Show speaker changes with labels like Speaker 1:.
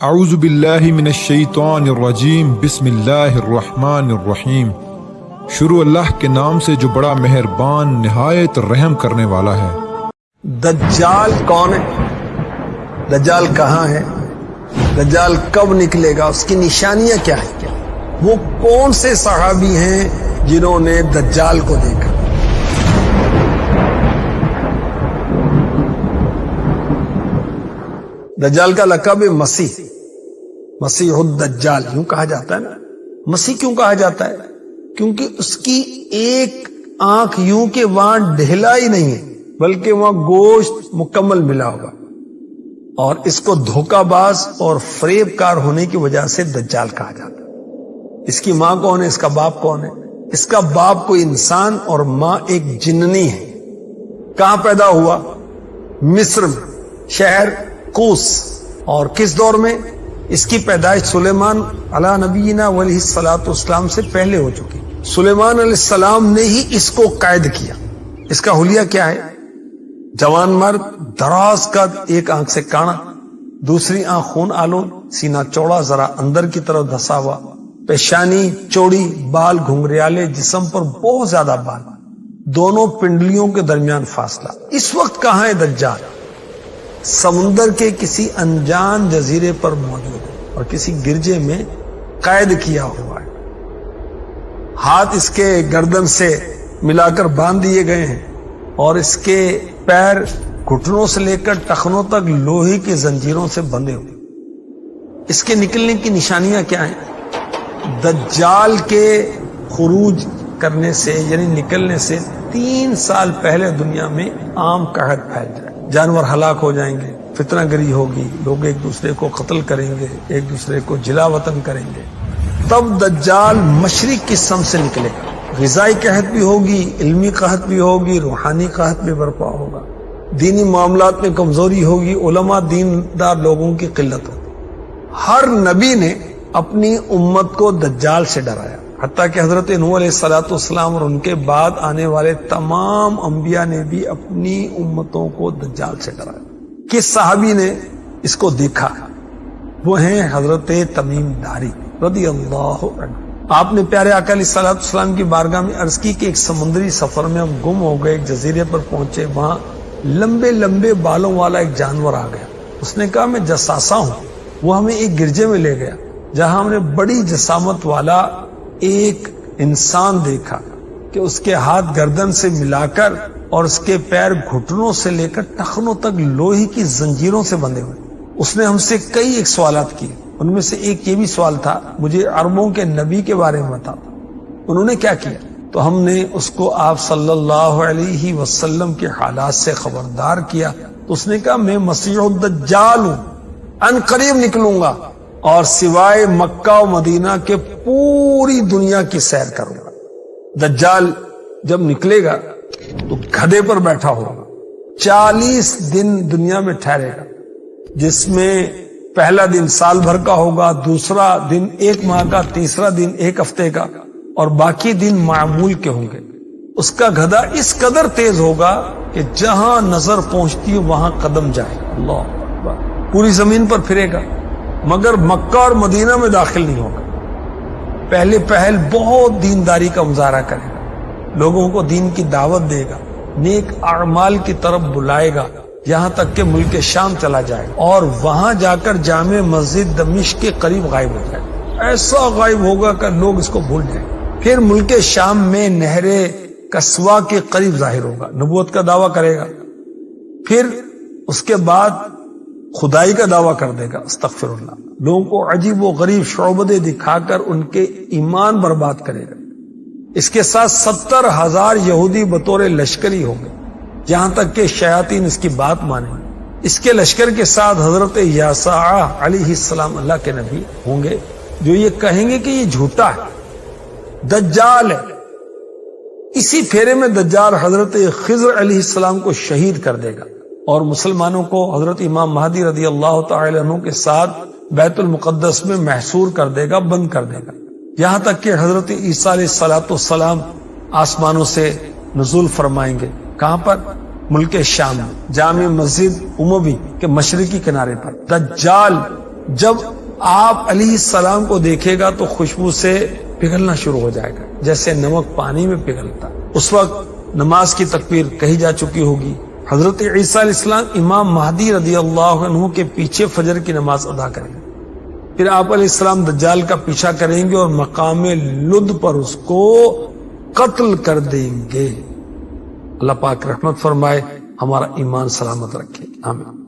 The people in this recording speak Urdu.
Speaker 1: اعوذ باللہ من الشیطان الرجیم بسم اللہ الرحمن الرحیم۔ شروع اللہ کے نام سے جو بڑا مہربان نہایت رحم کرنے والا ہے۔
Speaker 2: دجال کون ہے؟ دجال کہاں ہے؟ دجال کب نکلے گا؟ اس کی نشانیاں کیا ہیں؟ وہ کون سے صحابی ہیں جنہوں نے دجال کو دیکھا؟ دجال کا لقب ہے مسیح الدجال، یوں کہا جاتا ہے نا۔ مسیح کیوں کہا جاتا ہے؟ کیونکہ اس کی ایک آنکھ یوں کہ وہاں ڈھلا ہی نہیں ہے، بلکہ وہاں گوشت مکمل ملا ہوگا، اور اس کو دھوکہ باز اور فریب کار ہونے کی وجہ سے دجال کہا جاتا ہے۔ اس کی ماں کون ہے؟ اس کا باپ کون ہے؟ اس کا باپ کوئی انسان اور ماں ایک جننی ہے۔ کہاں پیدا ہوا؟ مصر میں، شہر کوس۔ اور کس دور میں؟ اس کی پیدائش سلیمان علیہ نبینا علیہ الصلوۃ والسلام سے پہلے ہو چکی۔ سلیمان علیہ السلام نے ہی اس کو قید کیا۔ اس کا حلیہ کیا ہے؟ جوان مرد، دراز قد، ایک آنکھ سے کانا، دوسری آنکھ خون آلود، سینہ چوڑا ذرا اندر کی طرف دھسا ہوا، پیشانی چوڑی، بال گھنگریالے، جسم پر بہت زیادہ بال، دونوں پنڈلیوں کے درمیان فاصلہ۔ اس وقت کہاں ہے دجال؟ سمندر کے کسی انجان جزیرے پر موجود ہے اور کسی گرجے میں قید کیا ہوا ہے۔ ہاتھ اس کے گردن سے ملا کر باندھ دیے گئے ہیں اور اس کے پیر گھٹنوں سے لے کر ٹخنوں تک لوہے کی زنجیروں سے بندھے ہوئے۔ اس کے نکلنے کی نشانیاں کیا ہیں؟ دجال کے خروج کرنے سے یعنی نکلنے سے 3 سال پہلے دنیا میں عام قحط پھیل جائے، جانور ہلاک ہو جائیں گے، فتنہ گری ہوگی، لوگ ایک دوسرے کو قتل کریں گے، ایک دوسرے کو جلا وطن کریں گے۔ تب دجال مشرق کی سمت سے نکلے گا۔ غذائی قحط بھی ہوگی، علمی قحط بھی ہوگی، روحانی قحط بھی برپا ہوگا، دینی معاملات میں کمزوری ہوگی، علماء دیندار لوگوں کی قلت ہوگی۔ ہر نبی نے اپنی امت کو دجال سے ڈرایا، حتیٰ کہ حضرت نوح علیہ السلام اور ان کے بعد آنے والے تمام انبیاء نے بھی اپنی امتوں کو دجال سے ڈرایا۔ کس صحابی نے اس کو دیکھا؟ وہ ہیں حضرت تمیم داری رضی اللہ عنہ۔ آپ نے پیارے آقا علیہ السلام کی بارگاہ میں عرض کی کہ ایک سمندری سفر میں ہم گم ہو گئے، ایک جزیرے پر پہنچے، وہاں لمبے لمبے بالوں والا ایک جانور آ گیا۔ اس نے کہا میں جساسا ہوں۔ وہ ہمیں ایک گرجے میں لے گیا جہاں ہم نے بڑی جسامت والا ایک انسان دیکھا کہ اس کے ہاتھ گردن سے ملا کر اور اس کے پیر گھٹنوں سے لے کر ٹخنوں تک لوہے کی زنجیروں سے بندھے ہوئے۔ اس نے ہم سے کئی ایک سوالات کیے، ان میں سے ایک یہ بھی سوال تھا مجھے عربوں کے نبی کے بارے میں بتا۔ انہوں نے کیا کیا؟ تو ہم نے اس کو آپ صلی اللہ علیہ وسلم کے حالات سے خبردار کیا۔ تو اس نے کہا میں مسیح الدجال ہوں، ان قریب نکلوں گا اور سوائے مکہ و مدینہ کے پوری دنیا کی سیر کروں گا۔ دجال جب نکلے گا تو گدھے پر بیٹھا ہوگا، 40 دن دنیا میں ٹھہرے گا، جس میں پہلا دن سال بھر کا ہوگا، دوسرا دن 1 ماہ کا، تیسرا دن 1 ہفتے کا، اور باقی دن معمول کے ہوں گے۔ اس کا گدھا اس قدر تیز ہوگا کہ جہاں نظر پہنچتی ہے وہاں قدم جائے گا۔ اللہ اکبر۔ پوری زمین پر پھرے گا مگر مکہ اور مدینہ میں داخل نہیں ہوگا۔ پہلے پہل بہت دینداری کا مظاہرہ کرے گا، لوگوں کو دین کی دعوت دے گا، نیک اعمال کی طرف بلائے گا، یہاں تک کہ ملک شام چلا جائے اور وہاں جا کر جامع مسجد دمشق کے قریب غائب ہو جائے۔ ایسا غائب ہوگا کہ لوگ اس کو بھول جائیں۔ پھر ملک شام میں نہر کسوا کے قریب ظاہر ہوگا، نبوت کا دعویٰ کرے گا۔ پھر اس کے بعد خدائی کا دعویٰ کر دے گا، استغفر اللہ، لوگوں کو عجیب و غریب شعبدے دکھا کر ان کے ایمان برباد کرے گا۔ اس کے ساتھ 70,000 یہودی بطور لشکری ہوں گے، یہاں تک کہ شیاطین اس کی بات مانیں گے۔ اس کے لشکر کے ساتھ حضرت یاسع علیہ السلام اللہ کے نبی ہوں گے، جو یہ کہیں گے کہ یہ جھوٹا ہے، دجال ہے۔ اسی پھیرے میں دجال حضرت خضر علیہ السلام کو شہید کر دے گا اور مسلمانوں کو حضرت امام مہدی رضی اللہ تعالی عنہ کے ساتھ بیت المقدس میں محصور کر دے گا، بند کر دے گا، یہاں تک کہ حضرت عیسیٰ علیہ السلام آسمانوں سے نزول فرمائیں گے۔ کہاں پر؟ ملک شام، جامع مسجد اموی کے مشرقی کنارے پر۔ دجال جب آپ علیہ السلام کو دیکھے گا تو خوشبو سے پگھلنا شروع ہو جائے گا، جیسے نمک پانی میں پگھلتا۔ اس وقت نماز کی تکبیر کہی جا چکی ہوگی۔ حضرت عیسیٰ علیہ السلام امام مہدی رضی اللہ عنہ کے پیچھے فجر کی نماز ادا کریں گے، پھر آپ علیہ السلام دجال کا پیچھا کریں گے اور مقام لد پر اس کو قتل کر دیں گے۔ اللہ پاک رحمت فرمائے، ہمارا ایمان سلامت رکھے، آمین۔